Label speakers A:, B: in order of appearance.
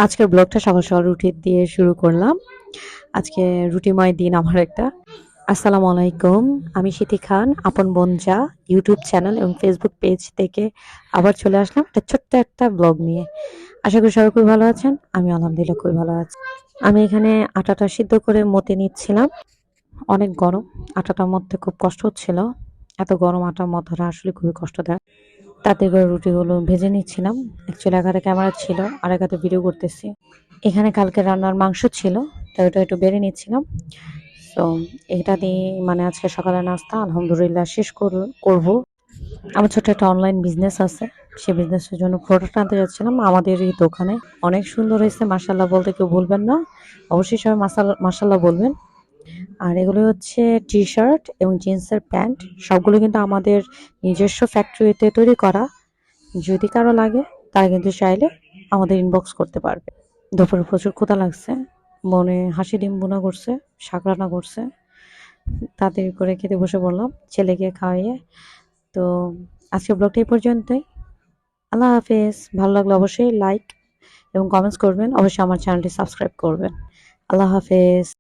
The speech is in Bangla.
A: আজকের ব্লগটা সকাল সকাল রুটি দিয়ে শুরু করলাম। আজকে রুটিময় দিন আমার একটা। আসসালামু আলাইকুম, আমি সিথি খান, আপন বোনজা ইউটিউব চ্যানেল এবং ফেসবুক পেজ থেকে আবার চলে আসলাম একটা ছোট্ট একটা ব্লগ নিয়ে। আশা করি সবাই খুবই ভালো আছেন, আমি আলহামদুলিল্লাহ খুবই ভালো আছি। আমি এখানে আটাটা সিদ্ধ করে মতে নিচ্ছিলাম। অনেক গরম, আটাটার মধ্যে খুব কষ্ট হচ্ছিল। এত গরম আটার মধ্যে আসলে খুবই কষ্টদায়ক। তাতে করে রুটিগুলো ভেজে নিচ্ছিলাম। অ্যাকচুয়ালি এক হাতে ক্যামেরা ছিল, আর এক হাতে ভিডিও করতেছি। এখানে কালকে রান্নার মাংস ছিল, তো ওটা একটু বেড়ে নিচ্ছিলাম। তো এটা দিয়ে মানে আজকে সকালে নাস্তা আলহামদুলিল্লাহ শেষ করব। আমার ছোট একটা অনলাইন বিজনেস আছে, সেই বিজনেসের জন্য প্রোডাক্ট আনতে যাচ্ছিলাম আমাদের এই দোকানে। অনেক সুন্দর হয়েছে, মাশাল্লাহ বলতে কেউ বলবেন না, অবশ্যই সবাই মাশাল্লাহ বলবেন। আর এগুলো হচ্ছে টি শার্ট এবং জিন্সের প্যান্ট, সবগুলো কিন্তু আমাদের নিজস্ব ফ্যাক্টরিতে তৈরি করা। যদি কারো লাগে তারা কিন্তু চাইলে আমাদের ইনবক্স করতে পারবে। দুপুরে প্রচুর ক্ষুধা লাগছে, মনে হাসি ডিম বোনা করছে, শাক রান্না করছে, তাড়াতাড়ি করে খেতে বসে পড়লাম ছেলেকে খাওয়াইয়ে। তো আজকের ব্লগটা এই পর্যন্তই। আল্লাহ হাফেজ। ভালো লাগলে অবশ্যই লাইক এবং কমেন্টস করবেন, অবশ্যই আমার চ্যানেলটি সাবস্ক্রাইব করবেন। আল্লাহ হাফেজ।